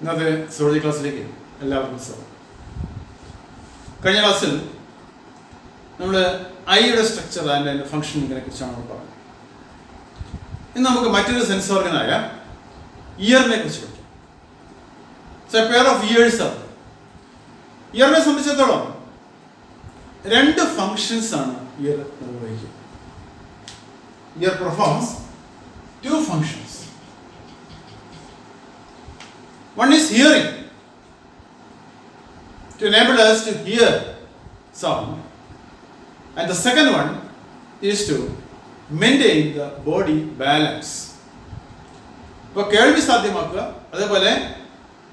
ഇന്നത്തെ സുവോളജി ക്ലാസ്സിലേക്ക് എല്ലാവർക്കും സ്വാഗതം. കഴിഞ്ഞ ക്ലാസ്സിൽ നമ്മൾ ഐയുടെ സ്ട്രക്ചർ ആൻഡ് അതിൻ്റെ ഫംഗ്ഷനിങ്ങിനെ കുറിച്ചാണ് നമ്മൾ പറഞ്ഞത്. ഇന്ന് നമുക്ക് മറ്റൊരു സെൻസ് ഓർഗനായ ഇയറിനെ കുറിച്ച് പഠിക്കാം. So a pair of ears ആണ്. ഇയറിനെ സംബന്ധിച്ചിടത്തോളം രണ്ട് ഫങ്ഷൻസ് ആണ് ഇയർ നിർവഹിക്കുക. Ear performs two functions. One is hearing, to enable us to hear sound, and the second one is to maintain the body balance. ഇപ്പോൾ കേൾവി സാധ്യമാക്കുക, അതേപോലെ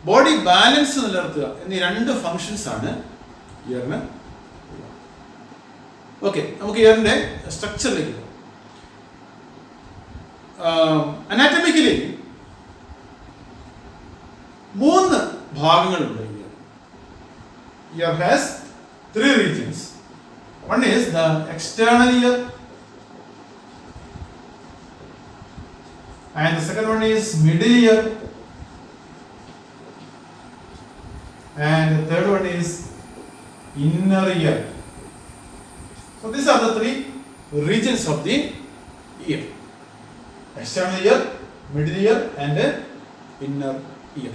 ബോഡി ബാലൻസ് നിലനിർത്തുക എന്നീ രണ്ട് ഫങ്ഷൻസ് ആണ് ഇയറിന്. ഓക്കെ, നമുക്ക് ഇയറിൻ്റെ സ്ട്രക്ചറിലേക്ക് പോകാം. അനാറ്റമിക്കലി മൂന്ന് ഭാഗങ്ങളുണ്ട്. Year has three regions. One is the external year, and the second one is middle ear, and the third one is inner ear. So these are the three regions of the ear: external ear, middle ear, and inner ear.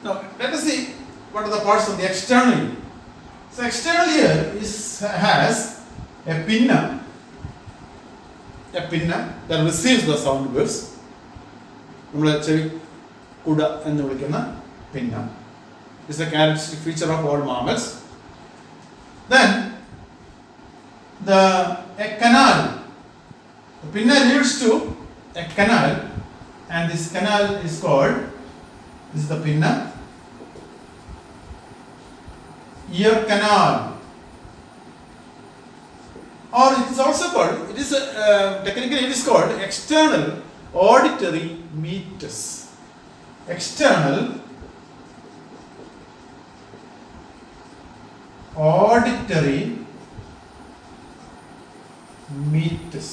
Now let us see what are the parts of the external ear. So external ear has a pinna that receives the sound waves. നമ്മൾ ചെവി കുട എന്ന് വിളിക്കുന്ന പിന്ന is a characteristic feature of all mammals. Then a canal, the pinna leads to a canal, and this canal is called, this is the pinna, ear canal, or it is also called, it is technically it is called external auditory meatus. External auditory meatus.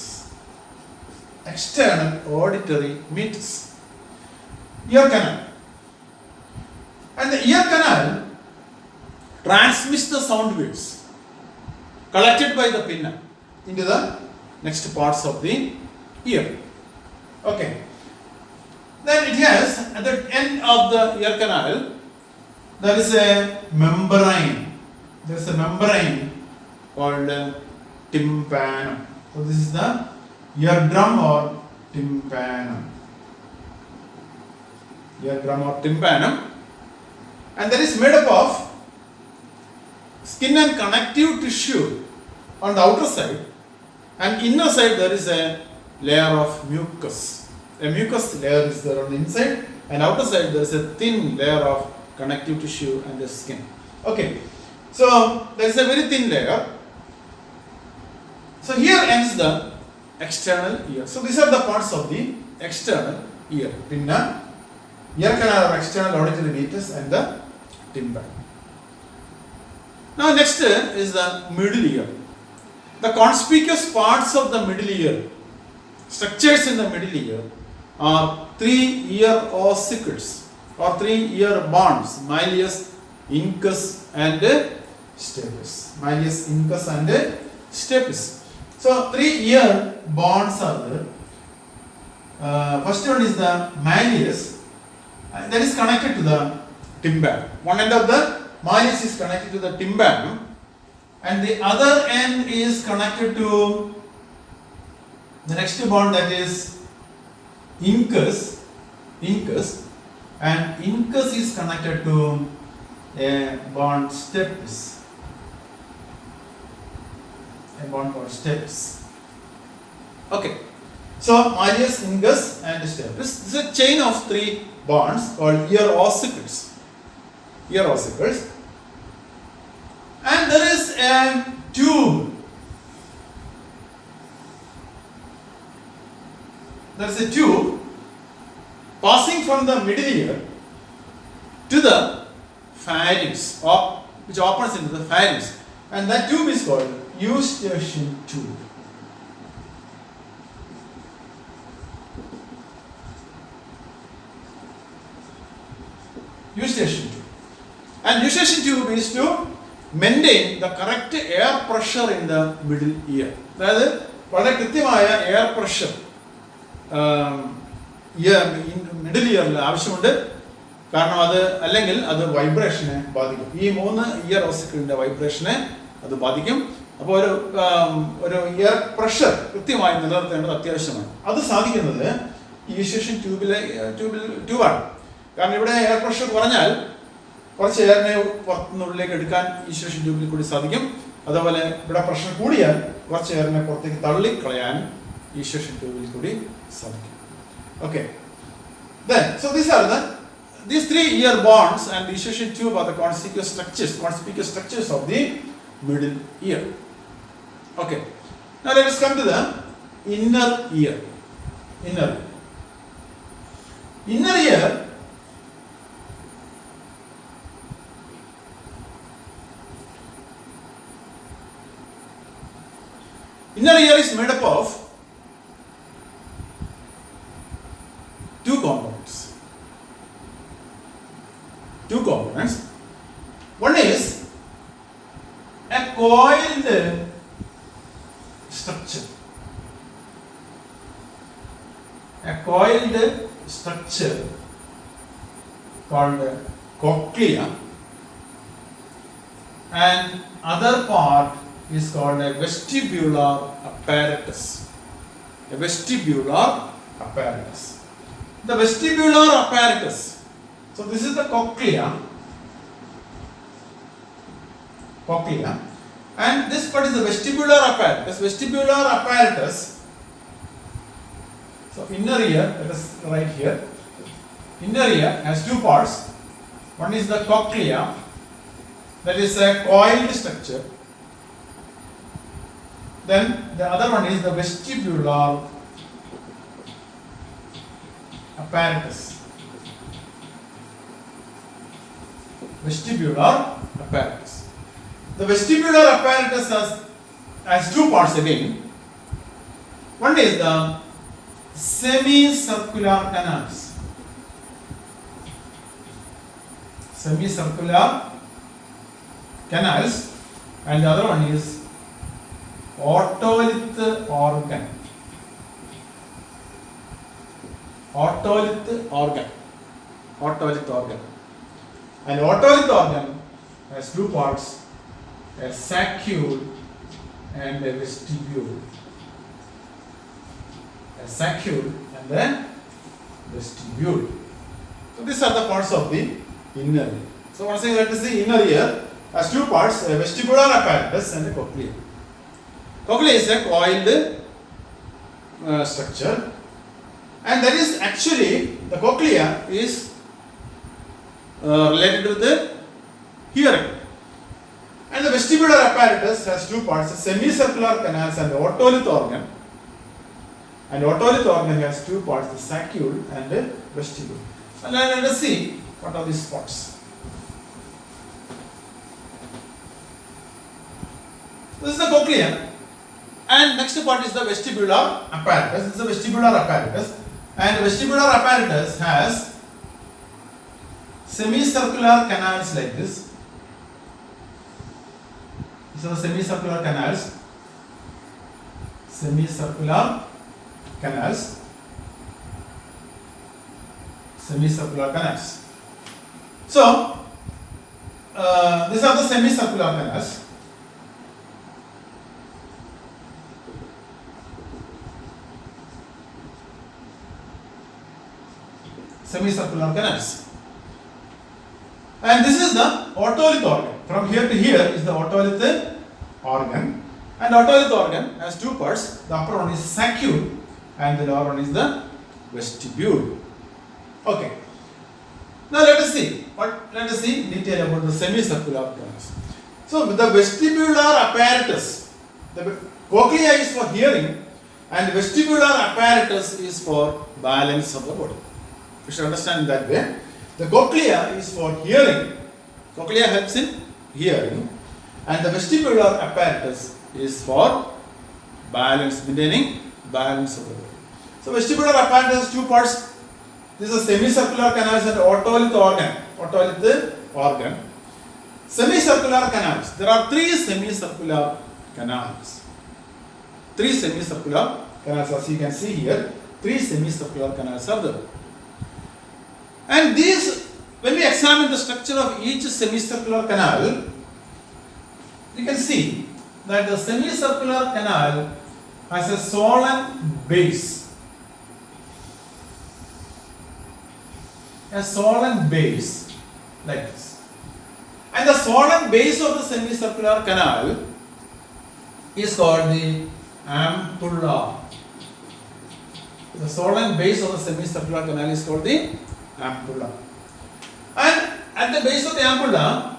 External auditory meatus, ear canal, and the ear canal transmits the sound waves collected by the pinna into the next parts of the ear. Okay, then it has at the end of the ear canal there is a membrane. There is a membrane called tympanum. So this is the eardrum or tympanum. Eardrum or tympanum, and that is made up of skin and connective tissue on the outer side, and inner side there is a layer of mucus. A mucus layer is there on the inside, and outer side there is a thin layer of connective tissue and the skin. Okay, so there is a very thin layer. So here ends the external ear. So these are the parts of the external ear: pinna, ear canal or external auditory meatus, and the tympanum. Now next is the middle ear. The conspicuous parts of the middle ear, structures in the middle ear, are three ear ossicles or three ear bonds: malleus, incus, and stapes. Malleus, incus, and stapes. So three ear bonds are there. First one is the malleus, that is connected to the tympanum. One end of the malleus is connected to the tympanum, and the other end is connected to the next bond, that is incus, and incus is connected to a bond stapes. A bond called stapes. Okay, so malleus, incus, and stapes. This is a chain of three bonds called ear ossicles. Ear ossicles, and there is a tube. There is a tube passing from the middle ear to the pharynx, which opens into the pharynx, and that tube is called eustachian tube. Eustachian tube. And Eustachian tube is to maintain the correct air pressure in the middle ear. അതായത് വളരെ കൃത്യമായ air pressure middle ഇയറിൽ ആവശ്യമുണ്ട്. കാരണം അത് അല്ലെങ്കിൽ അത് വൈബ്രേഷനെ ബാധിക്കും. ഈ 3 ഇയർ ഓസിക്കിളിന്റെ വൈബ്രേഷനെ അത് ബാധിക്കും. അപ്പോൾ ഒരു ഇയർ പ്രഷർ കൃത്യമായി നിലനിർത്തേണ്ടത് അത്യാവശ്യമാണ്. അത് സാധിക്കുന്നത് ഈ യൂസ്റ്റേഷ്യൻ ട്യൂബാണ്. കാരണം ഇവിടെ എയർ പ്രഷർ കുറഞ്ഞാൽ കുറച്ച് എയറിനെ പുറത്തുനിന്നുള്ളിലേക്ക് എടുക്കാൻ യൂസ്റ്റേഷ്യൻ ട്യൂബിൽ കൂടി സാധിക്കും. അതുപോലെ ഇവിടെ പ്രഷർ കൂടിയാൽ കുറച്ച് എയറിനെ പുറത്തേക്ക് തള്ളിക്കളയാൻ യൂസ്റ്റേഷ്യൻ ട്യൂബിൽ കൂടി സാധിക്കും. Okay. Then, so these 3 ear bonds and the Eustachian tube are the conspicuous structures of the middle ear. Okay. Now let us come to the inner ear. Inner ear is made up of 2 components. One is a coiled structure. Called cochlea, and other part is called a vestibular apparatus. The vestibular apparatus. So this is the cochlea, and this part is the vestibular apparatus. So inner ear, let us write here. Inner ear has 2 parts. One is the cochlea, that is a coiled structure. Then the other one is the vestibular apparatus. The vestibular apparatus has 2 parts again. One is the semicircular canals. And the other one is otolith organ. And otolith organ has 2 parts, a saccule and a vestibule. So these are the parts of the inner ear. So once again, let us see. Inner ear has 2 parts, a vestibular apparatus and a cochlea. Cochlea is a coiled structure, and that is actually, the cochlea is related to the hearing. And the vestibular apparatus has 2 parts, semicircular canals and the otolith organ. And otolith organ has 2 parts, the saccule and the vestibule. And let us see what are these parts. This is the cochlea, and next part is the vestibular apparatus. This is the vestibular apparatus, and the vestibular apparatus has semicircular canals like this. These are the semicircular canals. So these are the semicircular canals. And this is the otolith organ. From here to here is the otolith organ, and otolith organ has 2 parts. The upper one is saccule and the lower one is the vestibule. Okay. Now let us see detail about the semicircular canals. So with the vestibular apparatus, the cochlea is for hearing and vestibular apparatus is for balance of the body. You should understand that way. The cochlea is for hearing. Cochlea helps in hearing, and the vestibular apparatus is for maintaining balance of the body. So vestibular apparatus has 2 parts. This is semicircular canals and otolith organ. otolith organ. Semicircular canals. There are 3 semicircular canals. 3 semicircular canals, as you can see here. 3 semicircular canals are there. And these, when we examine the structure of each semicircular canal, you can see that the semicircular canal has a swollen base. A swollen base like this. And the swollen base of the semicircular canal is called the ampulla. The swollen base of the semicircular canal is called the ampulla. And at the base of the ampulla,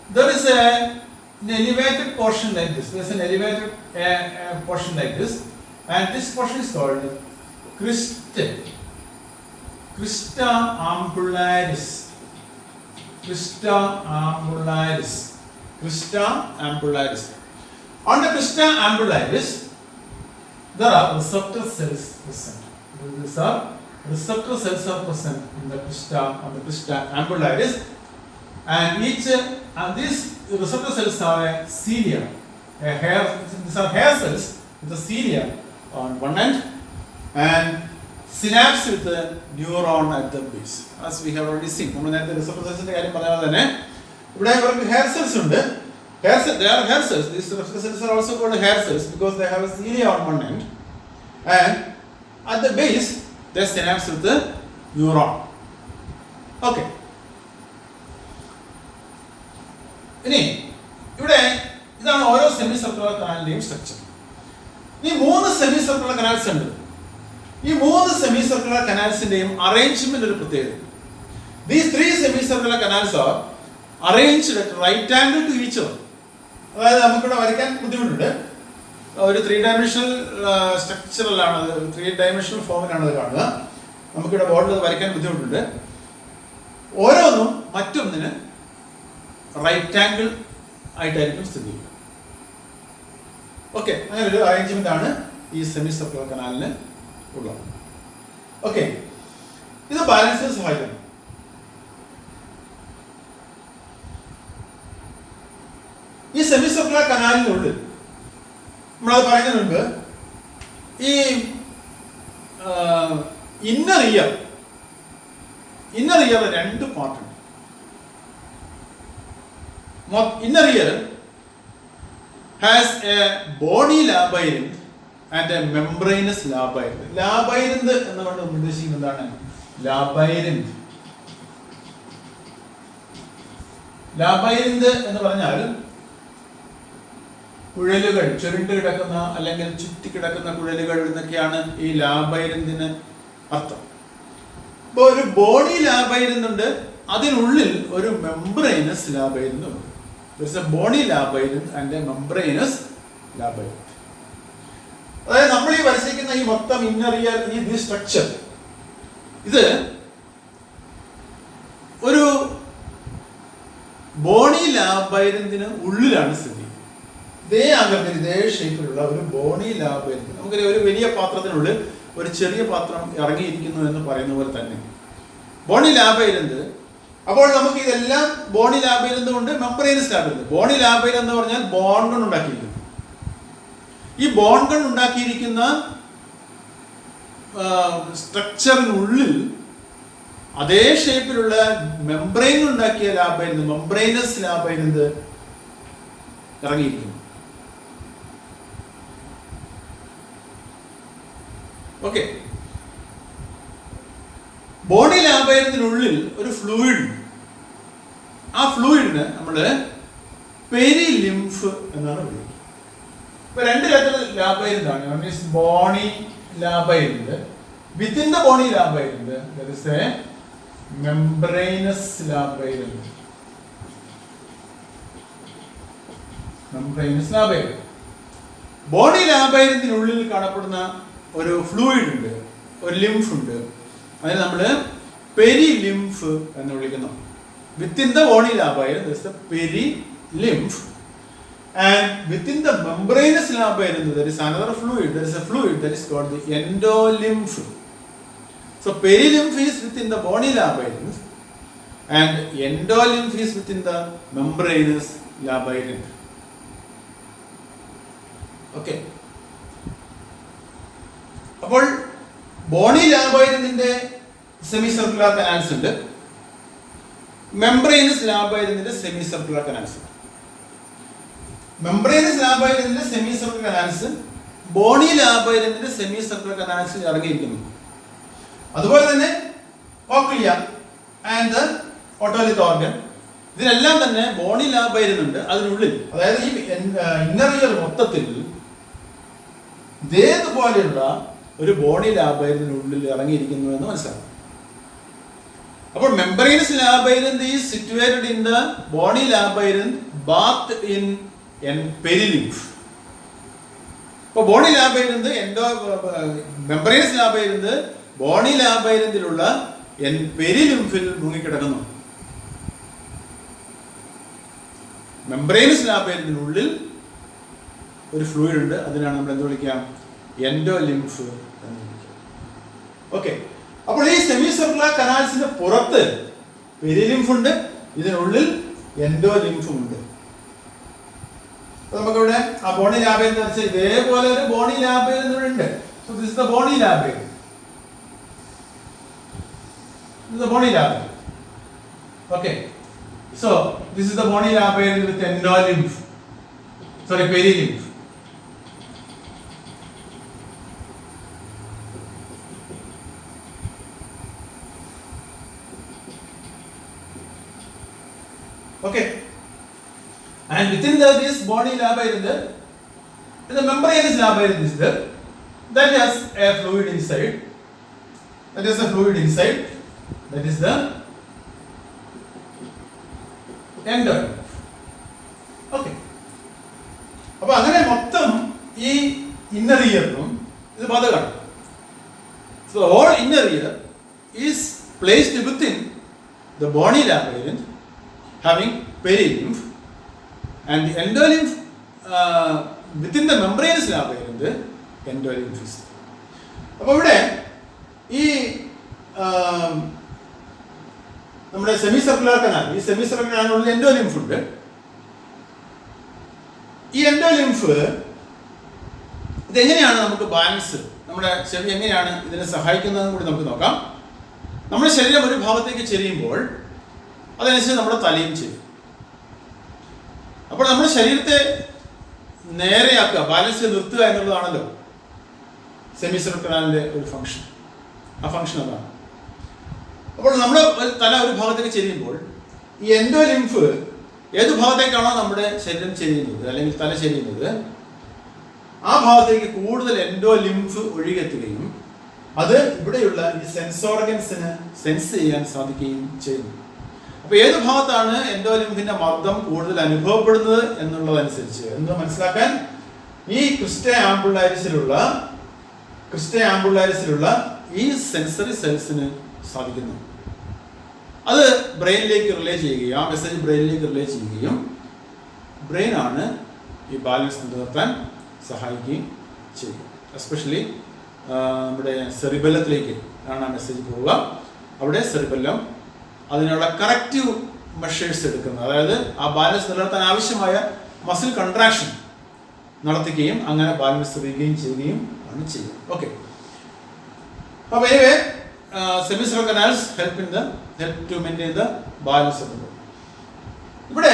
there is an elevated portion like this. There is an elevated portion like this, and this portion is called crista ampullaris. Crista ampullaris. Crista ampullaris. On the crista ampullaris, there are receptor cells present. These are receptor cells are present in the crista, on the crista ampullaris, and each these receptor cells are a cilia, a hair. These are hair cells with a cilia on one end and synapse with the neuron at the base. As we have already seen, നമ്മൾ നേരത്തെ receptor cells ന്റെ കാര്യം പറഞ്ഞാൽ തന്നെ ഇവിടെ ഇവർക്ക് hair cells ഉണ്ട്. They are hair cells. These receptor cells are also called hair cells because they have a cilia on one end, and at the base they synapse with the neuron. Okay. ഇനി ഇവിടെ ഇതാണ് ഓരോ semi circular കനാലിന്റെയും structure. ഈ 3 semi circular canals ഉണ്ട്. ഈ 3 semi circular കനാൽസിന്റെയും arrangement ഒരു പ്രത്യേകത. These 3 semicircular canals are arranged at right angle to each other. അതായത് നമുക്കിവിടെ വരയ്ക്കാൻ ബുദ്ധിമുട്ടുണ്ട്. ഒരു 3-dimensional സ്ട്രക്ചറിലാണ്, 3-dimensional ഫോമിലാണ് അത് കാണുക. നമുക്കിവിടെ ബോർഡിൽ വരയ്ക്കാൻ ബുദ്ധിമുട്ടുണ്ട്. ഓരോന്നും മറ്റൊന്നിന് റൈറ്റ് ആംഗിൾ ആയിട്ടായിരിക്കും സ്ഥിതി ചെയ്യുക. ഓക്കെ, അങ്ങനെ ഒരു അറേഞ്ച്മെന്റ് ആണ് ഈ സെമി സർക്കുലർ കനാലിന് ഉള്ളത്. ഓക്കെ, ഇത് ബാലൻസിന് സഹായിക്കുന്നു. ഈ സെമി സർക്കുലർ കനാലിനുള്ളിൽ നമ്മളത് പറയുന്നതിന് മുൻപ് ഈ inner year 2 പാർട്ടുണ്ട്. Inner ear has a bony labyrinth and a membranous labyrinth. Labyrinth എന്നുകൊണ്ട് ഉദ്ദേശിക്കുന്നത് എന്താണ്? Labyrinth എന്ന് പറഞ്ഞാൽ കുഴലുകൾ, ചുരുണ്ട് കിടക്കുന്ന അല്ലെങ്കിൽ ചുറ്റി കിടക്കുന്ന കുഴലുകൾ എന്നൊക്കെയാണ് ഈ ലാബൈരിന്തിന് അർത്ഥം. അപ്പോൾ ഒരു ബോണി ലാബൈരിന്ത് ഉണ്ട്, അതിനുള്ളിൽ ഒരു മെംബ്രെയിനസ് ലാബൈരിന്ത് ഉണ്ട്. There is a bony labyrinth and a membranous labyrinth. അതായത് നമ്മൾ ഈ വരച്ചിരിക്കുന്ന ഈ മൊത്തം ഇന്നർ ഇയർ, ഈ സ്ട്രക്ചർ, ഇത് ഒരു ബോണി ലാബൈരിന്തിന് ഉള്ളിലാണ് സ്ഥിതി. ഇതേ ആകൃതിയിൽ ഇതേ ഷേപ്പിലുള്ള ഒരു ബോണി ലാബൈരിന്ത്, നമുക്കൊരു ഒരു വലിയ പാത്രത്തിനുള്ളിൽ ഒരു ചെറിയ പാത്രം ഇറങ്ങിയിരിക്കുന്നു എന്ന് പറയുന്ന പോലെ തന്നെ ബോണി ലാബൈരിന്ത്. അപ്പോൾ നമുക്ക് ഇതെല്ലാം ബോണി ലാബൈരിന്ത് കൊണ്ട് മെംബ്രെയിനസ് ലാബൈരിന്ത്. ബോണി ലാബൈരിന്ത് എന്ന് പറഞ്ഞാൽ ബോൺ കൊണ്ട് ഉണ്ടാക്കിയിരിക്കുന്നു. ഈ ബോൺ കൊണ്ട് ഉണ്ടാക്കിയിരിക്കുന്ന സ്ട്രക്ചറിനുള്ളിൽ അതേ ഷേപ്പിലുള്ള മെംബ്രെയിൻ ഉണ്ടാക്കിയ ലാബൈരിന്ത്, മെംബ്രെയിനസ് ലാബൈരിന്ത് ഇറങ്ങിയിരിക്കുന്നു. ഓക്കെ, ബോണി ലാബൈരിന്തിനുള്ളിൽ ഒരു ഫ്ലൂയിഡ്, ആ ഫ്ലൂയിഡിന് നമ്മൾ പെരിലിംഫ് എന്നാണ് വിളിക്കുന്നത്. ഇപ്പൊ 2 തരത്തിലുള്ള ലാബൈരിന്താണ്. One is bony labyrinth. Within the bony labyrinth there is a membranous labyrinth. ബോണി ലാബൈരിന്തിനുള്ളിൽ കാണപ്പെടുന്ന ഒരു ഫ്ലൂയിഡ് ഉണ്ട്, ഒരു ലിംഫ് ഉണ്ട്. അതിന് നമ്മൾ പെരിലിംഫ് എന്ന് വിളിക്കുന്നു. Within the bony labyrinth there is the perilymph, and within the membranous labyrinth there is another fluid. There is a fluid that is called the endolymph. So perilymph is within the bony labyrinth, and endolymph is within the membranous labyrinth. Okay. അപ്പോൾ bony ലാബൈരിന്തിന്റെ semi circular canals ഉണ്ട്, membranous ലാബൈരിന്തിന്റെ semi circular canals ഉണ്ട്. Membranous ലാബൈരിന്തിന്റെ semi circular canals bony ലാബൈരിന്തിന്റെ semi circular കനാൽസിൽ ഇറങ്ങിയിരിക്കുന്നു. അതുപോലെ തന്നെ കോക്ലിയ ആൻഡ് ഓട്ടോലിത്ത് ഓർഗൻ, ഇതിനെല്ലാം തന്നെ ബോണി ലാബൈരിനുണ്ട് അതിനുള്ളിൽ. അതായത് ഈ ഇന്നർ ഇയർ മൊത്തത്തിൽ ഇതേതുപോലെയുള്ള ഒരു ബോണി ലാബൈരിനുള്ളിൽ ഇറങ്ങിയിരിക്കുന്നു എന്ന് മനസ്സിലാക്കും. അപ്പോൾ membranous labyrinth is situated in the bony labyrinth bath in perilymph. ഇപ്പോൾ ബോണി ലാബൈരിന്ത് മെംബ്രേനസ് ലാബൈരിന്ത് ബോണി ലാബൈരിന്തിലുള്ള പെരിലിംഫിൽ മുങ്ങിക്കിടക്കുന്നു. മെംബ്രേനസ് ലാബൈരിന്തിനുള്ളിൽ ഒരു ഫ്ലൂയിഡ് ഉണ്ട്, അതിനാണ് നമ്മൾ എന്ത് വിളിക്കാം, എൻഡോലിംഫ് എന്ന് വിളിക്കാം. ഓക്കെ, അപ്പോൾ ഈ സെമി സർക്കുലർ കനാൽസിന്റെ പുറത്ത് പെരിലിംഫ് ഉണ്ട്, ഇതിനുള്ളിൽ എൻഡോലിംഫും ഉണ്ട്. നമുക്കിവിടെ ആ ബോണി ലാബൈരിന്ത് വെച്ചാൽ ഇതേപോലെ ഒരു ബോണി ലാബൈരിന്ത് ഉണ്ട്. So this is the bony labyrinth. This is the bony labyrinth. Okay, so this is the bony labyrinth with endolymph. Sorry, perilymph. Okay, and within this bony labyrinth, the membranous labyrinth is there. That has a fluid inside. That is the fluid inside. That is the endolymph. Okay. അപ്പോൾ അങ്ങനെ മൊത്തം ഈ inner ഇയറിനും ഇത് ബാധകമാണ്. So the whole inner ear is placed within the bony labyrinth having perilymph, and the endolymph within the membranous labyrinth endolymph is. അപ്പോൾ ഇവിടെ ഈ നമ്മുടെ സെമി സർക്കുലർ കനാൽ, ഈ സെമി സർക്കുലർ കനാലിനുള്ളിൽ എൻഡോലിംഫ് ഉണ്ട്. ഈ എൻഡോലിംഫ് ഇതെങ്ങനെയാണ് നമുക്ക് ബാലൻസ്, നമ്മുടെ ചെവി എങ്ങനെയാണ് ഇതിനെ സഹായിക്കുന്നതെന്ന് കൂടി നമുക്ക് നോക്കാം. നമ്മുടെ ശരീരം ഒരു ഭാഗത്തേക്ക് ചെരിയുമ്പോൾ അതനുസരിച്ച് നമ്മുടെ തലയും ചെരിയും. അപ്പോൾ നമ്മുടെ ശരീരത്തെ നേരെയാക്കുക, ബാലൻസ് ചെയ്ത് നിർത്തുക എന്നുള്ളതാണല്ലോ സെമി സർക്കുലർ കനാലിന്റെ ഒരു ഫംഗ്ഷൻ. ആ ഫംഗ്ഷൻ അതാണ്. അപ്പോൾ നമ്മൾ തല ഒരു ഭാഗത്തേക്ക് ചെരിയുമ്പോൾ ഈ എൻഡോലിംഫ് ഏത് ഭാഗത്തേക്കാണോ നമ്മുടെ ശരീരം ചെരിയുന്നത് അല്ലെങ്കിൽ തല ചെരിയുന്നത് ആ ഭാഗത്തേക്ക് കൂടുതൽ എൻഡോലിംഫ് ഒഴുകിയെത്തുകയും അത് ഇവിടെയുള്ള ഈ സെൻസ് ഓർഗൻസിന് സെൻസ് ചെയ്യാൻ സാധിക്കുകയും ചെയ്യുന്നു. അപ്പോൾ ഏത് ഭാഗത്താണ് എൻഡോലിംഫിന്റെ മർദ്ദം കൂടുതൽ അനുഭവപ്പെടുന്നത് എന്നുള്ളതനുസരിച്ച് എന്ന് മനസ്സിലാക്കാൻ ഈ ക്രിസ്റ്റേ ആംബുള്ളാരിസിലുള്ള ഈ സെൻസറി സെൽസിന് സാധിക്കുന്നു. അത് ബ്രെയിനിലേക്ക് റിലേ ചെയ്യുകയും ആ മെസ്സേജ് ബ്രെയിനിലേക്ക് റിലേ ചെയ്യുകയും ബ്രെയിനാണ് ഈ ബാലൻസ് നിലനിർത്താൻ സഹായിക്കുകയും ചെയ്യും. എസ്പെഷ്യലി നമ്മുടെ സെറിബെല്ലത്തിലേക്ക് ആണ് ആ മെസ്സേജ് പോവുക. അവിടെ സെറിബെല്ലം അതിനുള്ള കറക്റ്റീവ് മെഷേഴ്സ് എടുക്കുന്നത്, അതായത് ആ ബാലൻസ് നിലനിർത്താൻ ആവശ്യമായ മസിൽ കൺട്രാക്ഷൻ നടത്തുകയും അങ്ങനെ ബാലൻസ് റിഗെയിൻ ചെയ്യുകയും ആണ് ചെയ്യുക. ഓക്കെ, അപ്പോൾ anyway, semicircular canals help to maintain the balance of the body. ഇവിടെ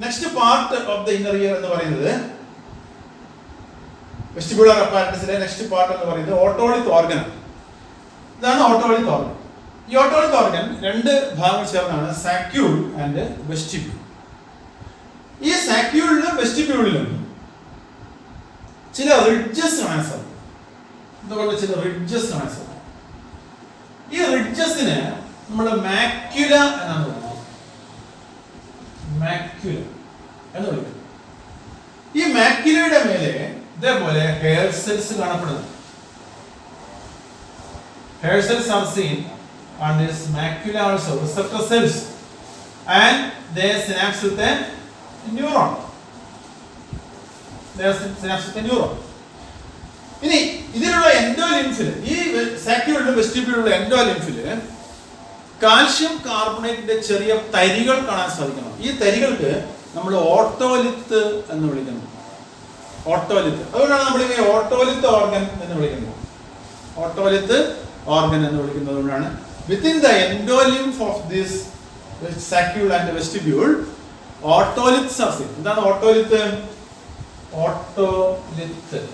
next part of the inner year എന്ന് പറയുന്നത് വെസ്റ്റിബ്യുലർ അപ്പാരറ്റസിലെ നെക്സ്റ്റ് പാർട്ട് എന്ന് പറയുന്നത് ഓട്ടോളിത്ത് ഓർഗൻ. ഇതാണ് ഓട്ടോളിത്ത് ഓർഗൻ. ഈ ഓട്ടോളിത്ത് ഓർഗൻ രണ്ട് ഭാഗങ്ങൾ ചേർന്നാണ് സാക്യൂൾ ആൻഡ് വെസ്റ്റിബ്യൂൾ. ഈ സാക്യൂളിലും വെസ്റ്റിബ്യൂളിലും ചില റിഡ്ജസ് കാണാൻ സാധിക്കും. ഇതുപോലെ ചില റിഡ്ജസ് കാണാൻ സാധിക്കും. ഈ റിഡ്ജസിന് നമ്മൾ മാക്യുല എന്നാണ് പറയുന്നത്. മാക്യുല എന്ന് വിളിക്കുന്നത്. ഈ മാക്യുലയുടെ മേലെ ഇതേപോലെ ഹെയർ സെൽസ് കാണപ്പെടുന്നു. Hair cells are seen on this macula also, receptor cells, and they synapse with a neuron. They synapse with a neuron. ഇതിനുള്ള എൻഡോലിംഫിൽ, ഈ സാക്യൂളിലും വെസ്റ്റിബ്യൂളിലുള്ള എൻഡോലിംഫിൽ കാൽഷ്യം കാർബണേറ്റിന്റെ ചെറിയ തരികൾ കാണാൻ സാധിക്കണം. ഈ തരികൾക്ക് നമ്മൾ ഓട്ടോലിത്ത് എന്ന് വിളിക്കുന്നു. ഓട്ടോലിത്ത്, അതുകൊണ്ടാണ് നമ്മൾ ഇങ്ങനെ ഓട്ടോലിത്ത് ഓർഗൻ എന്ന് വിളിക്കുന്നത്. ഓട്ടോലിത്ത് ഓർഗൻ എന്ന് വിളിക്കുന്നത് കൊണ്ടാണ്. Within the endolymph of this saccule and vestibule otoliths are seen. എന്താണ് ഓട്ടോലിത്ത്?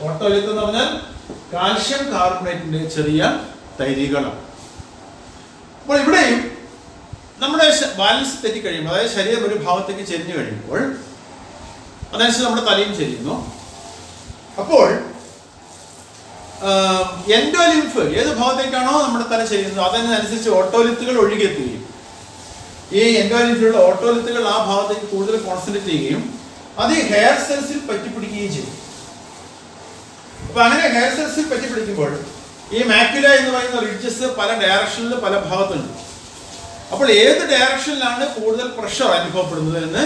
ഓട്ടോലിത്ത് എന്ന് പറഞ്ഞാൽ കാൽഷ്യം കാർബണേറ്റിന്റെ ചെറിയ തരികളാണ്. അപ്പോൾ ഇവിടെയും നമ്മുടെ ബാലൻസ് തെറ്റിക്കഴിയുമ്പോൾ, അതായത് ശരീരം ഒരു ഭാഗത്തേക്ക് ചെരിഞ്ഞു കഴിയുമ്പോൾ അതനുസരിച്ച് നമ്മുടെ തലയും ചെരിയുന്നു. അപ്പോൾ എൻഡോലിംഫ് ഏത് ഭാഗത്തേക്കാണോ നമ്മുടെ തല ചെരിയുന്നത് അതിനനുസരിച്ച് ഓട്ടോലിത്തുകൾ ഒഴുകിയെത്തുകയും ഈ എൻഡോലിംഫിലുള്ള ഓട്ടോലിത്തുകൾ ആ ഭാഗത്തേക്ക് കൂടുതൽ കോൺസെൻട്രേറ്റ് ചെയ്യുകയും അത് ഹെയർ സെൽസിൽ പറ്റിപ്പിടിക്കുകയും ചെയ്യും. അപ്പൊ അങ്ങനെ ഹെയർ സെൽസിൽ പറ്റിപ്പിടിക്കുമ്പോൾ ഈ മാക്യുല എന്ന് പറയുന്ന റിഡ്ജസ് പല ഡയറക്ഷനിൽ പല ഭാഗത്തുണ്ട്. അപ്പോൾ ഏത് ഡയറക്ഷനിലാണ് കൂടുതൽ പ്രഷർ അനുഭവപ്പെടുന്നത് എന്ന്,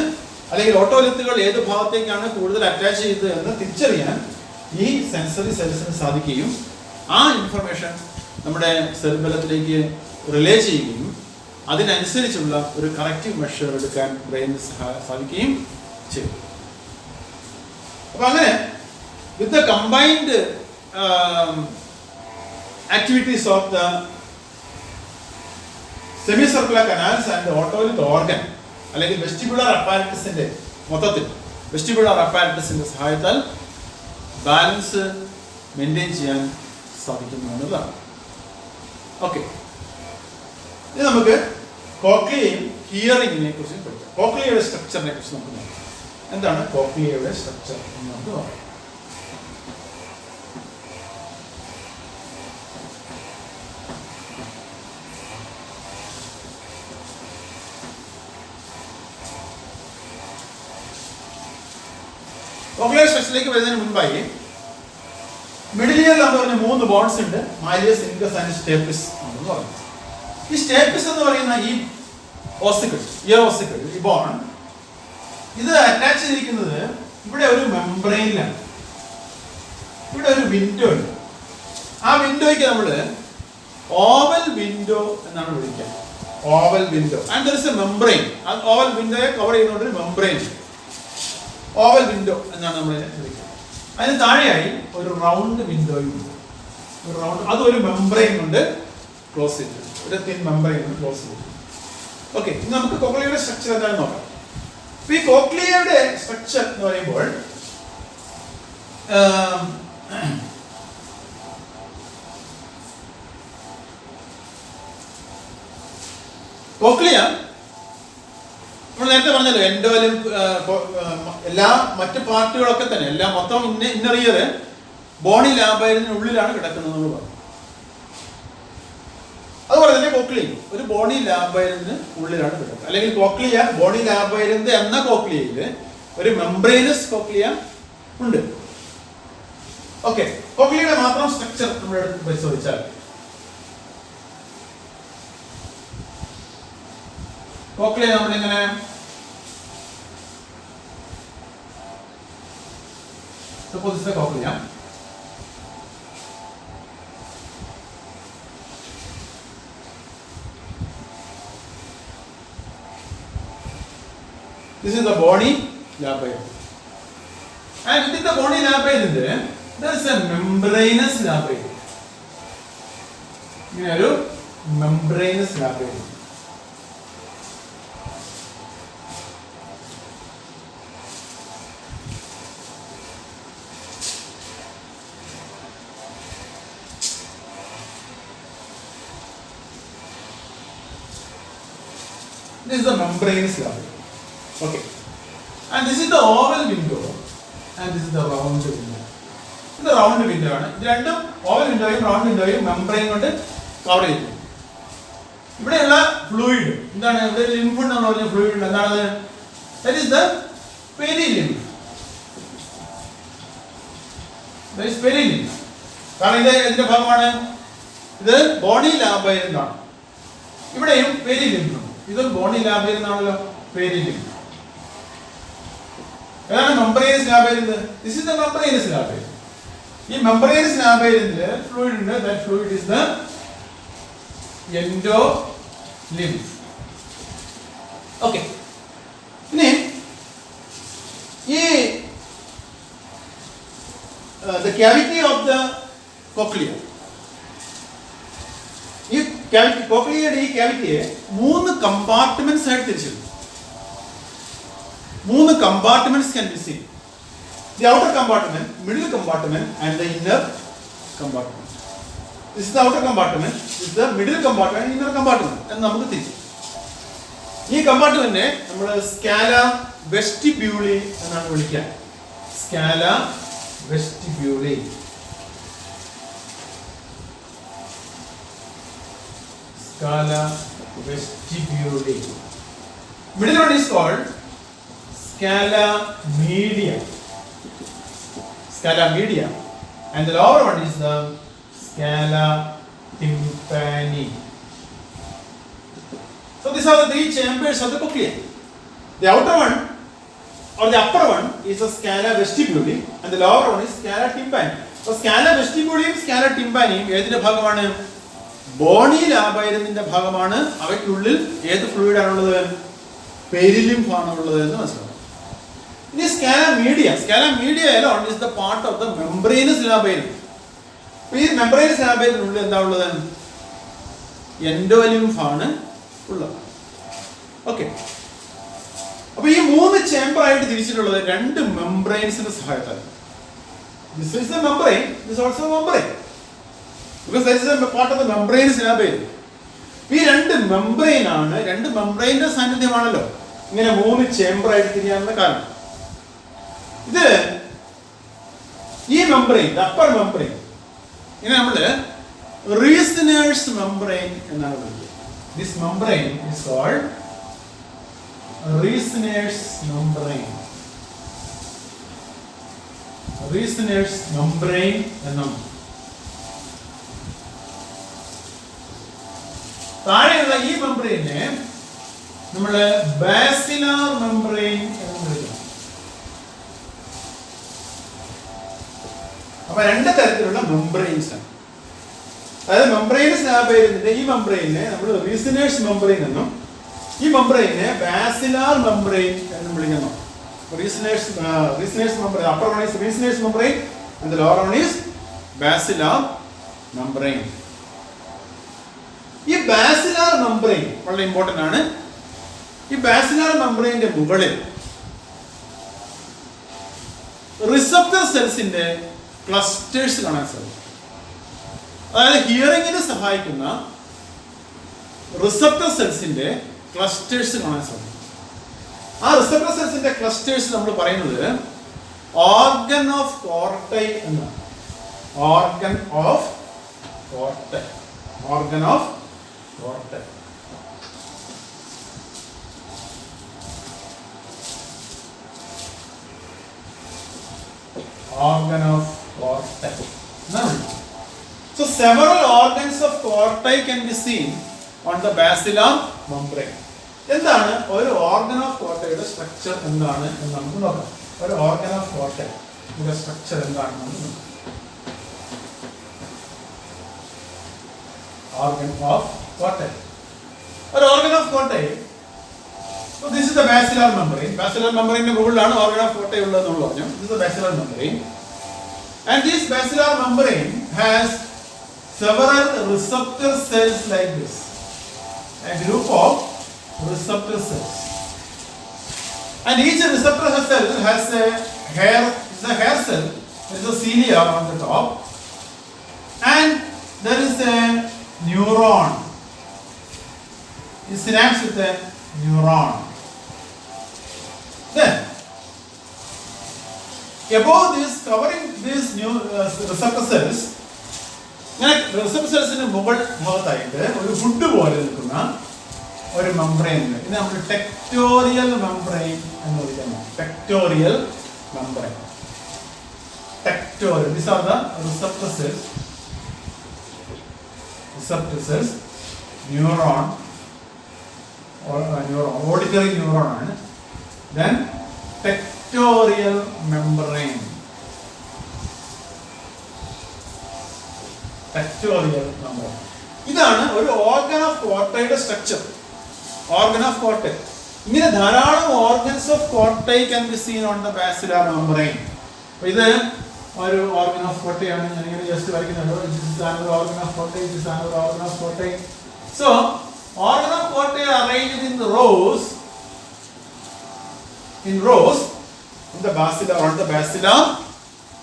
അല്ലെങ്കിൽ ഓട്ടോലിത്തുകൾ ഏത് ഭാഗത്തേക്കാണ് കൂടുതൽ അറ്റാച്ച് ചെയ്തത് എന്ന് തിരിച്ചറിയാൻ ഈ സെൻസറി സെൽസിന് സാധിക്കുകയും ആ ഇൻഫർമേഷൻ നമ്മുടെ സെറിബെല്ലത്തിലേക്ക് റിലേ ചെയ്യുകയും അതിനനുസരിച്ചുള്ള ഒരു കറക്റ്റീവ് മെഷർ എടുക്കാൻ ബ്രെയിനിന് സാധിക്കുകയും ചെയ്യും. അപ്പൊ അങ്ങനെ with the combined activities of the semicircular canals and the otolith organ അല്ലെങ്കിൽ വെസ്റ്റിബുലർ അപ്പാരറ്റസിന്റെ മൊത്തത്തിൽ വെസ്റ്റിബുലർ അപ്പാരറ്റസിന്റെ സഹായത്താൽ ബാലൻസ് മെയിൻറ്റെയിൻ ചെയ്യാൻ സാധിക്കുന്നു എന്നുള്ളതാണ്. ഓക്കെ, ഇനി നമുക്ക് കോക്ലിയയും ഹിയറിംഗിനെ കുറിച്ച് പഠിക്കാം. കോക്ലിയയുടെ സ്ട്രക്ചറിനെ കുറിച്ച് നമുക്ക് നോക്കാം. എന്താണ് കോക്ലിയയുടെ സ്ട്രക്ചർ എന്ന് നമുക്ക് നോക്കാം. കോക്ലിയർ സ്ട്രക്ചറിലേക്ക് വരുന്നതിന് മുൻപായി മിഡിൽ ഇയറിൽ നമ്മൾ പറഞ്ഞ 3 ബോൺസ് ഉണ്ട്. മാലിയസ്, ഇൻകസ് ആൻഡ് സ്റ്റേപ്പിസ് എന്ന് പറഞ്ഞു. ഈ സ്റ്റേപ്പിസ് എന്ന് പറയുന്ന ഈ ഓസിക്കിൾ, ഇയർ ഓസിക്കിൾ, ഈ ബോൺ ഇത് അറ്റാച്ച് ചെയ്തിരിക്കുന്നത് ഇവിടെ ഒരു മെംബ്രെയിനിലാണ്. ഇവിടെ ഒരു വിൻഡോ ഉണ്ട്. ആ വിൻഡോയ്ക്ക് നമ്മൾ ഓവൽ വിൻഡോ എന്നാണ് വിളിക്കുക. Oval window and there is A membrane. ആ ഓവൽ വിൻഡോയെ കവർ ചെയ്യുന്ന ഒരു മെംബ്രെയിൻ, ഓവൽ വിൻഡോ എന്നാണ് നമ്മൾ വിളിക്കുന്നത്. അതിന് താഴെയായി ഒരു റൗണ്ട് വിൻഡോയും ഉണ്ട്. ഒരു റൗണ്ട്, അത് ഒരു മെംബ്രെയിൻ കൊണ്ട് ക്ലോസ് ചെയ്തിട്ടുണ്ട്. ഒരു തിൻ മെംബ്രെയിൻ കൊണ്ട് ക്ലോസ് ചെയ്തിട്ടുണ്ട്. ഓക്കെ, ഇനി നമുക്ക് കോക്ലിയയുടെ സ്ട്രക്ചർ എന്താണെന്ന് നോക്കാം. ഈ കോക്ലിയയുടെ സ്ട്രക്ചർ എന്ന് പറയുമ്പോൾ കോക്ലിയ നമ്മൾ നേരത്തെ പറഞ്ഞല്ലോ, എൻഡോലും എല്ലാ മറ്റു പാർട്ടുകളൊക്കെ തന്നെ എല്ലാം മൊത്തം ഇന്നർ ഇയർ ബോണി ലാബൈറിനുള്ളിലാണ് കിടക്കുന്നത് നമ്മൾ പറഞ്ഞു. അതുപോലെ തന്നെ കോക്ലിയ ഒരു ബോണി ലാബൈറിന് ഉള്ളിലാണ് കിടക്കുന്നത്. അല്ലെങ്കിൽ കോക്ലിയ ബോണി ലാബൈറിന്റെ എന്ന കോക്ലിയയിൽ ഒരു മെംബ്രെയിനസ് കോക്ലിയ ഉണ്ട്. ഓക്കെ, കോക്ലിയയുടെ മാത്രം സ്ട്രക്ചർ നമ്മൾ എടുത്ത് പരിശോധിച്ചാൽ കോക്ലിയ നമ്മളിങ്ങനെ suppose this is the cochlea. This is the bony labile. And within the bony labile there is a membranous labile. ഇങ്ങനെ ഒരു membranous labile. This is the membranous labile. Okay. And this is the oval window and this is the round window. This is the round window. This is oval window and round window membrane കൊണ്ട് cover ചെയ്തിട്ടുണ്ട്. ഇവിടെയുള്ള fluid എന്താണ്? ഇവിടെ lymph എന്നാണ് പറഞ്ഞ fluid ഉണ്ട്. എന്താണ്? That is the perilymph. That is perilymph. കാരണം ഇത് ഇതിന്റെ ഭാഗമാണ്. ഇത് ബോണി ലാബൈൽ എന്നാണ്. ഇവിടെയും പെരിലിംഫ് ഉണ്ട്. ഇത് ബോണി ലാബൈൽ എന്നാണല്ലോ, പെരിലിംഫ്. ഏതാണ് membranous labyrinth? This is the membranous labyrinth. ഈ മെംബ്രെയിനസ് ലാബൈലിൽ ഫ്ലൂയിഡ് ഉണ്ട്. That fluid is the lymph. Okay. ഇനി ഈ the cavity of the cochlea. ഈ cavity കോക്ലിയയുടെ ഈ ക്യാവിറ്റിയെ 3 കമ്പാർട്ട്മെന്റ്സ് ആയിട്ട് തിരിച്ചിരുന്നു. 3 compartments can be seen. The outer compartment, middle compartment and the inner compartment. This is the outer compartment, this is the middle compartment and inner compartment. എന്ന് നമുക്ക് തിരിച്ചു. ഈ കമ്പാർട്ട്മെന്റിനെ നമ്മൾ സ്കാല വെസ്റ്റിബ്യൂളി എന്നാണ് വിളിക്കുക. സ്കാല വെസ്റ്റിബ്യൂളി. സ്കാല വെസ്റ്റിബ്യൂളി. Middle one is called scala media. Scala media. And the lower one is the scala tympani. So these are the 3 chambers of the cochlea. The outer one or the upper one is the scala vestibuli and the lower one is scala tympani. So scala vestibuli and scala tympani ഏതിന്റെ ഭാഗമാണ്? ബോണി ലാബൈരമിന്റെ ഭാഗമാണ്. അവയ്ക്കുള്ളിൽ ഏത് fluid ആണുള്ളത്? Perilymph ആണുള്ളത് എന്ന് മനസ്സിലാക്കാം. ഇനി scala media. Scala media alone is the part of the membranous labyrinth. ഈ membranous ലാബൈരത്തിനുള്ളിൽ എന്താ ഉള്ളത്? എൻഡോലിംഫ് ആണ് ഉള്ളത്. ഓക്കെ. അപ്പൊ ഈ 3 ചേംബർ ആയിട്ട് തിരിച്ചിട്ടുള്ളത് 2 മെംബ്രെയിൻസിന്റെ സഹായത്താൽ. This is the membrane, this is also a membrane. Because that is a part of the membranous labyrinth. ഈ 2 മെംബ്രെയിൻ ആണ്, 2 മെംബ്രെയിന്റെ സാന്നിധ്യമാണല്ലോ ഇങ്ങനെ 3 ചേംബർ ആയിട്ട് തിരിയാനുള്ള കാരണം. ഇത് ഈ മെംബ്രെയിൻ, അപ്പർ മെംബ്രെയിൻ, ഇങ്ങനെ നമ്മള് റീസനേഴ്സ് മെംബ്രെയിൻ എന്നാണ് വിളിക്കുന്നത്. This membrane is called Reissner's membrane. Reissner's membrane എന്നാണ്. താഴെയുള്ള ഈ മെംബ്രെയിനെ നമ്മൾ ബാസിലാർ മെംബ്രെയിൻ എന്ന് വിളിക്കുന്നു. അപ്പൊ 2 തരത്തിലുള്ള മെംബ്രെയിൻസ് ആണ്. അതായത് മെംബ്രെയിൻസ് ലാബൈരത്തിന്റെ ഈ മെംബ്രെയിനെ നമ്മൾ റീസനേഴ്സ് മെംബ്രെയിൻ എന്നും ഈ മെംബ്രെയിനെ ബാസിലാർ മെംബ്രെയിൻ എന്നും വിളിക്കുന്നു. Reissner's membrane, upper one is Reissner's membrane and the lower one is basilar membrane. ഈ ബാസിലാർ മെംബ്രെയിൻ വളരെ ഇമ്പോർട്ടന്റ് ആണ്. ഈ ബാസിലാർ മെംബ്രെയിന്റെ മുകളിൽ റിസപ്റ്റർ സെൽസിന്റെ ക്ലസ്റ്റേഴ്സ് കാണാൻ സാധിക്കും. അതായത് ഹിയറിംഗിന് സഹായിക്കുന്ന റിസപ്റ്റർ സെൽസിന്റെ ക്ലസ്റ്റേഴ്സ് കാണാൻ സാധിക്കും. ആ റിസപ്റ്റർ സെൽസിന്റെ ക്ലസ്റ്റേഴ്സ് നമ്മൾ പറയുന്നത് ഓർഗൻ ഓഫ് കോർട്ടൈ എന്നാണ്. Organ of Corti. Organ of Corti. Organ of cortei. So several organs of cortei can be seen on the basilar membrane. എന്താണ് ഒരു ഓർഗൻ ഓഫ് കോർട്ടൈയുടെ സ്ട്രക്ചർ എന്താണ് എന്ന് നമുക്ക് നോക്കാം. ഒരു ഓർഗൻ ഓഫ് കോർട്ടൈയുടെ സ്ട്രക്ചർ എന്താണെന്ന് നമുക്ക് നോക്കാം. Organ of cortei. ഒരു organ of Corti. So this is the basilar membrane. Basilar membrane ന്റെ മുകളിലാണ് organ of cortei ഉള്ളത് എന്ന് പറഞ്ഞു. This is the basilar membrane. And this basilar membrane has several receptor cells like this. A group of receptor cells. And each receptor cell has a hair, is a hair cell. There is a cilia on the top. And there is a neuron. It synapse with a neuron. Then above this, covering these new receptor cells, receptor cells in മുകൾ ഭാഗത്തായിട്ട് ഒരു hood പോലെ നിൽക്കുന്ന ഒരു membrane ഉണ്ട്. ഇത് നമ്മൾ ടെക്ടോറിയൽ membrane എന്ന് വിളിക്കുന്നു. ടെക്ടോറിയൽ membrane. Tectorial. These are the receptor cells. Receptor cells. Neuron. Neuron. Auditory neuron ആണ്. Then tectorial membrane. Tectorial membrane. ഇതാണ് ഒരു ഓർഗൻ ഓഫ് കോർട്ടൈയുടെ സ്ട്രക്ചർ. organ of Cortei. ഇങ്ങനെ ധാരാളം organs of Cortei can be seen on the basilar membrane. അപ്പോൾ ഇത് ഒരു organ of Cortei ആണ്. ഞാൻ ഇങ്ങനെ just വരയ്ക്കുന്നുള്ളൂ. This is another organ of Cortei. This is another organ of Cortei. So organ of Cortei are arranged in rows. In the basilar on the basilar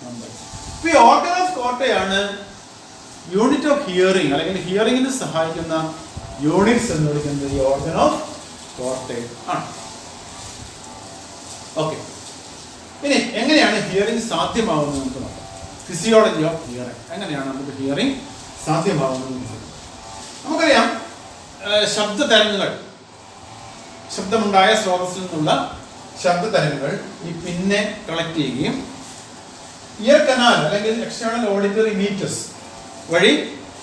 membrane. ഇപ്പോൾ ഈ organ of Cortei ആണ് unit of hearing അല്ലെങ്കിൽ ഹിയറിംഗിന് സഹായിക്കുന്ന units എന്ന് വിളിക്കുന്നത് ഈ organ of കോർട്ടൈ ആണ്. Okay, ഇനി എങ്ങനെയാണ് ഹിയറിംഗ് സാധ്യമാവുന്നത് നമുക്ക് നോക്കാം. ഫിസിയോളജി ഓഫ് ഹിയറിംഗ്, എങ്ങനെയാണ് നമുക്ക് ഹിയറിംഗ് സാധ്യമാവുന്നത് നമുക്കറിയാം. ശബ്ദ തരംഗങ്ങൾ, ശബ്ദമുണ്ടായ സ്രോതസ്സിൽ നിന്നുള്ള ശബ്ദ തരംഗങ്ങൾ ഈ പിന്നെ കളക്ട് ചെയ്യുകയും ഇയർ കനാൽ അല്ലെങ്കിൽ എക്സ്റ്റേണൽ ഓഡിറ്ററി മീറ്റേഴ്സ് വഴി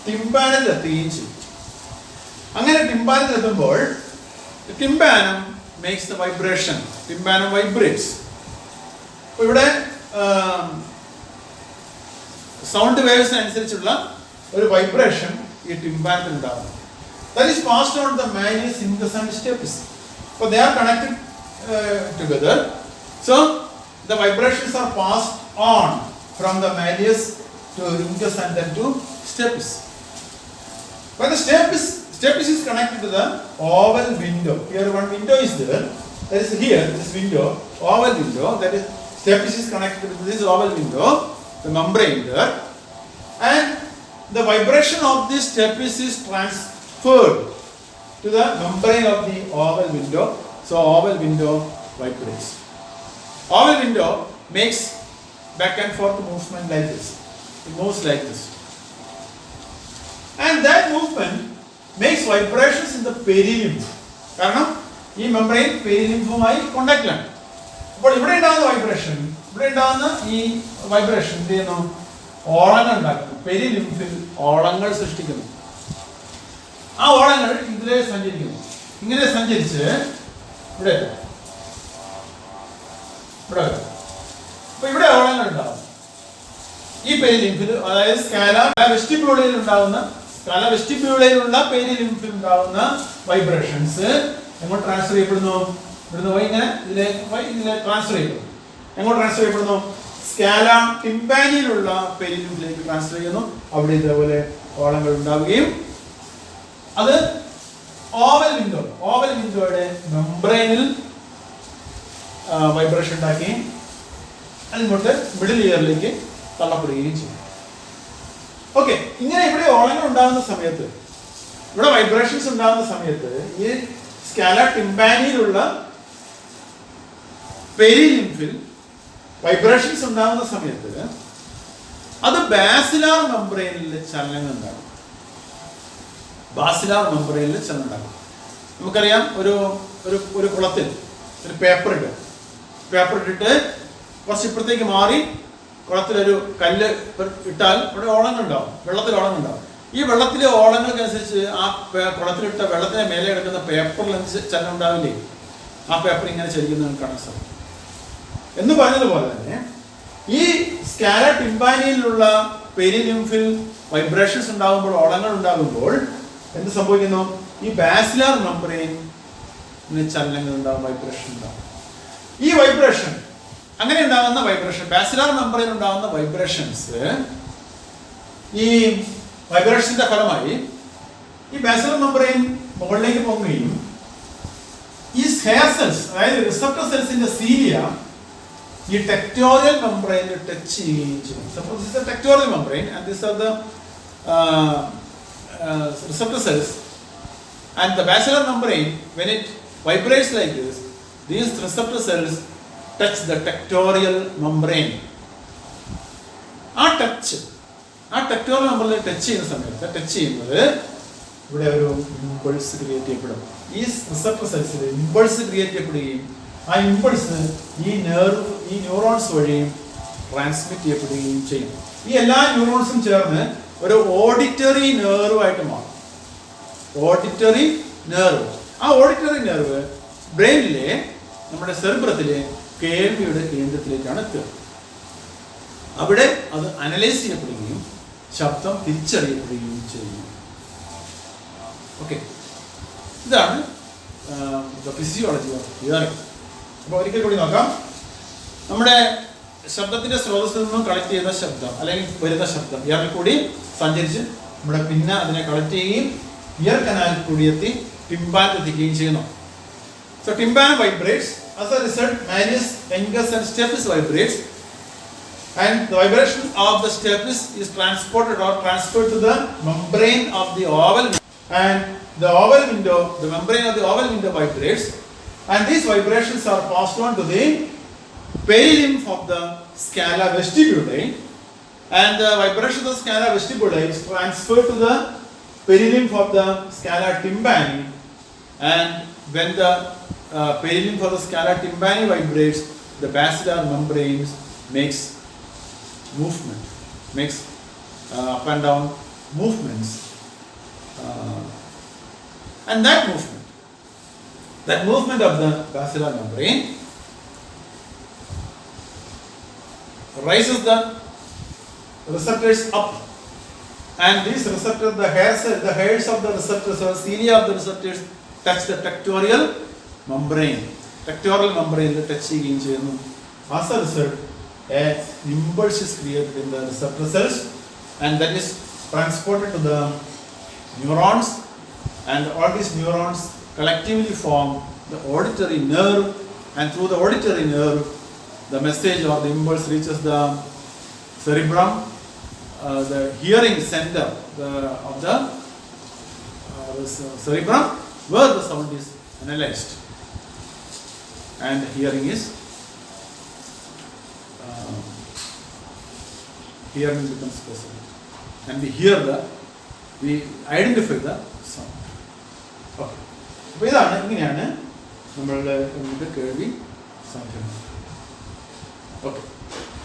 ടിംപാനിൽ എത്തുകയും ചെയ്യും. അങ്ങനെ ടിംപാനിൽ എത്തുമ്പോൾ ടിംപാനം മേക്സ് ദ വൈബ്രേഷൻ, ടിംപാനം വൈബ്രേറ്റ്സ്. അപ്പോൾ ഇവിടെ സൗണ്ട് വേവ്സിന് അനുസരിച്ചുള്ള ഒരു വൈബ്രേഷൻ ഈ ടിംപാനത്തിൽ ഉണ്ടാകും. That is passed on the malleus incus and stapes. അപ്പോൾ they are connected together, so the vibrations are passed on from the malleus to incus and then to stapes. When the stapes is connected to the oval window, here one window is there, that is here this window, oval window, that is stapes is connected to this oval window, the membrane there, and the vibration of this stapes is transferred to the membrane of the oval window. So oval window vibrates. Oval window makes back and forth movement like this. It moves like this. And that movement makes vibrations in the perilymph. കാരണം ഈ membrane പെരിലിംഫുമായി കോണ്ടാക്റ്റിലാണ്. അപ്പോൾ ഇവിടെ ഉണ്ടാകുന്ന vibration, ഇവിടെ ഉണ്ടാകുന്ന ഈ vibration എന്ത് ചെയ്യുന്നു? ഓളങ്ങൾ ഉണ്ടാക്കുന്നു. പെരിലിംഫിൽ ഓളങ്ങൾ സൃഷ്ടിക്കുന്നു. ആ ഓളങ്ങൾ ഇതിലെ സഞ്ചരിക്കുന്നു. ഇങ്ങനെ സഞ്ചരിച്ച് ഇവിടെ അപ്പൊ ഇവിടെ ഓളങ്ങൾ ഉണ്ടാവും ഈ പെരിലിംഫിൽ, അതായത് സ്കാല വെസ്റ്റിബ്യൂളയിൽ ഉണ്ടാവുന്ന വെസ്റ്റിബ്യൂളയിലുള്ള പെരിലിംഫിൽ ഉണ്ടാവുന്ന വൈബ്രേഷൻസ് എങ്ങോട്ട് ട്രാൻസ്ഫർ ചെയ്യപ്പെടുന്നു? ഇവിടുന്ന് പോയി ഇങ്ങനെ ഇതിലെ ട്രാൻസ്ഫർ ചെയ്യപ്പെടുന്നു. എങ്ങോട്ട് ട്രാൻസ്ഫർ ചെയ്യപ്പെടുന്നു? സ്കാല ടിംപാനിയിലുള്ള പെരിലിംഫിലേക്ക് ട്രാൻസ്ഫർ ചെയ്യുന്നു. അവിടെ ഇതേപോലെ ഓളങ്ങൾ ഉണ്ടാവുകയും അത് ഓവൽ വിൻഡോയുടെ മെംബ്രെയിനിൽ വൈബ്രേഷൻ ഉണ്ടാക്കുകയും അതിങ്ങോട്ട് മിഡിൽ ഇയറിലേക്ക് തള്ളപ്പെടുകയും ചെയ്യും. ഓക്കെ, ഇങ്ങനെ ഇവിടെ ഓളങ്ങൾ ഉണ്ടാകുന്ന സമയത്ത്, ഇവിടെ വൈബ്രേഷൻസ് ഉണ്ടാകുന്ന സമയത്ത് ഈ സ്കാല ടിംപാനിയിലുള്ള പെരിലിംഫിൽ വൈബ്രേഷൻസ് ഉണ്ടാകുന്ന സമയത്ത് അത് ബാസിലാർ മെംബ്രെയിനിലെ ചലനങ്ങൾ ഉണ്ടാകും. ബാസിലാർ മെംബ്രെയിനിൽ ചലനം ഉണ്ടാകും. നമുക്കറിയാം, ഒരു കുളത്തിൽ ഒരു പേപ്പർ ഇട്ടിട്ട് കുറച്ച് ഇപ്പുറത്തേക്ക് മാറി കുളത്തിലൊരു കല്ല് ഇട്ടാൽ അവിടെ ഓളങ്ങൾ ഉണ്ടാവും, വെള്ളത്തിൽ ഓളങ്ങൾ ഉണ്ടാവും. ഈ വെള്ളത്തിലെ ഓളങ്ങൾക്കനുസരിച്ച് ആ കുളത്തിലിട്ട വെള്ളത്തിന് മേലെ കിടക്കുന്ന പേപ്പറിൽ ചലനം ഉണ്ടാവില്ലേ? ആ പേപ്പർ ഇങ്ങനെ ചലിക്കുന്നത് കാണാൻ സാധിക്കും. എന്ന് പറഞ്ഞതുപോലെ തന്നെ ഈ സ്കാല ടിംപാനിയിലുള്ള പെരിലിംഫിൽ വൈബ്രേഷൻസ് ഉണ്ടാകുമ്പോൾ, ഓളങ്ങൾ ഉണ്ടാകുമ്പോൾ എന്ത് സംഭവിക്കുന്നു? ഈ ബാസിലാർ മെംബ്രെയിനിന് ചലനങ്ങൾ ഉണ്ടാകും, വൈബ്രേഷൻ ഉണ്ടാകും. ഈ വൈബ്രേഷൻ, അങ്ങനെ ഉണ്ടാകുന്ന വൈബ്രേഷൻ, ബാസിലാർ മെംബ്രെയിൻ ഉണ്ടാകുന്ന വൈബ്രേഷൻസ്, ഈ വൈബ്രേഷന്റെ ഫലമായി ഈ ബാസിലാർ മെംബ്രെയിൻ മുകളിലേക്ക് പോകുകയും ഈ ഹെയർ സെൽസ്, അതായത് റിസപ്റ്റർ സെൽസിന്റെ സീലിയ ഈ ടെക്ടോറിയൽ മെംബ്രെയിനിൽ ടച്ച് ചെയ്യുകയും ചെയ്യും. Suppose this is tectorial membrane and this are the receptor cells, and the basilar membrane, when it vibrates like this, these receptor cells touch the tectorial membrane. ആ ടെക്ടോറിയൽ മെംബ്രെയിനിൽ touch ചെയ്യുന്ന സമയത്ത് ഇവിടെ ഒരു ഇമ്പൾസ് ക്രിയേറ്റ് ചെയ്യപ്പെടും. ഈ റിസപ്റ്റർ സെൽസിൽ ഇമ്പൾസ് ക്രിയേറ്റ് ചെയ്യപ്പെടുകയും ആ ഇമ്പൾസ് ഈ ന്യൂറോൺസ് വഴിയും ട്രാൻസ്മിറ്റ് ചെയ്യപ്പെടുകയും ചെയ്യും. ഈ എല്ലാ ന്യൂറോൺസും ചേർന്ന് ഒരു ഓഡിറ്ററി നെർവായിട്ട് മാറും. ഓഡിറ്ററി നെർവ്, ആ ഓഡിറ്ററി നെർവ് ബ്രെയിനിലെ, നമ്മുടെ സെറിബ്രത്തിലെ കേൾവിയുടെ കേന്ദ്രത്തിലേക്കാണ് എത്തുക. അവിടെ അത് അനലൈസ് ചെയ്യപ്പെടുകയും ശബ്ദം തിരിച്ചറിയപ്പെടുകയും ചെയ്യും. ഓക്കെ, ഇതാണ് the physiology of hearing. അപ്പോൾ ഒരിക്കൽ കൂടി നോക്കാം. നമ്മുടെ ശബ്ദത്തിൻ്റെ സ്രോതസ്സിൽ നിന്നും കളക്ട് ചെയ്യുന്ന ശബ്ദം അല്ലെങ്കിൽ വരുന്ന ശബ്ദം ഇയറിൽ കൂടി സഞ്ചരിച്ച് നമ്മുടെ പിന്നെ അതിനെ കളക്ട് ചെയ്യുകയും ഇയർ കനാലിൽ കൂടി എത്തി ടിംപാനിൽ എത്തിക്കുകയും ചെയ്യുന്നു. So tympanic vibrates. As a result, Marius, Meninges and stapes vibrates. And the vibration of the stapes is transported or transferred to the membrane of the oval. And the oval window, the membrane of the oval window vibrates. And these vibrations are passed on to the perilymph of the scala vestibuli. And the vibration of the scala vestibuli is transferred to the perilymph of the scala tympani. And when the perilymph of the scala tympani vibrates, the basilar membranes makes movement, makes up and down movements. And that movement of the basilar membrane raises the receptors up, and these receptors, the hairs of the receptors or cilia of the receptors touch the tectorial membrane. Tectorial membrane touch ചെയ്യുകയും ചെയ്യുന്നു. As a result, a impulse is created in the receptor cells, and that is transported to the neurons, and all these neurons collectively form the auditory nerve, and through the auditory nerve, the message or the impulse reaches the cerebrum, the hearing center of the cerebrum, where the sound is analyzed, and hearing becomes possible, and we identify the sound. Okay. അപ്പോൾ ഇതാണ് ഇങ്ങനെയാണ് നമ്മളുടെ കേൾവി സാധ്യത. Okay,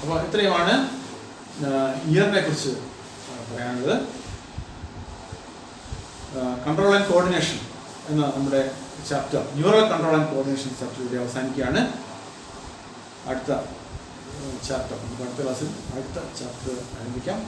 അപ്പോൾ ഇത്രയുമാണ് ഇയറിനെ കുറിച്ച് പറയാനുള്ളത്. കൺട്രോൾ ആൻഡ് കോർഡിനേഷൻ എന്ന നമ്മുടെ chapter, neural control and coordination chapter ഇവിടെ അവസാനിക്കുകയാണ്. അടുത്ത ചാപ്റ്റർ, നമുക്ക് അടുത്ത ക്ലാസ്സിൽ അടുത്ത ചാപ്റ്റർ ആരംഭിക്കാം.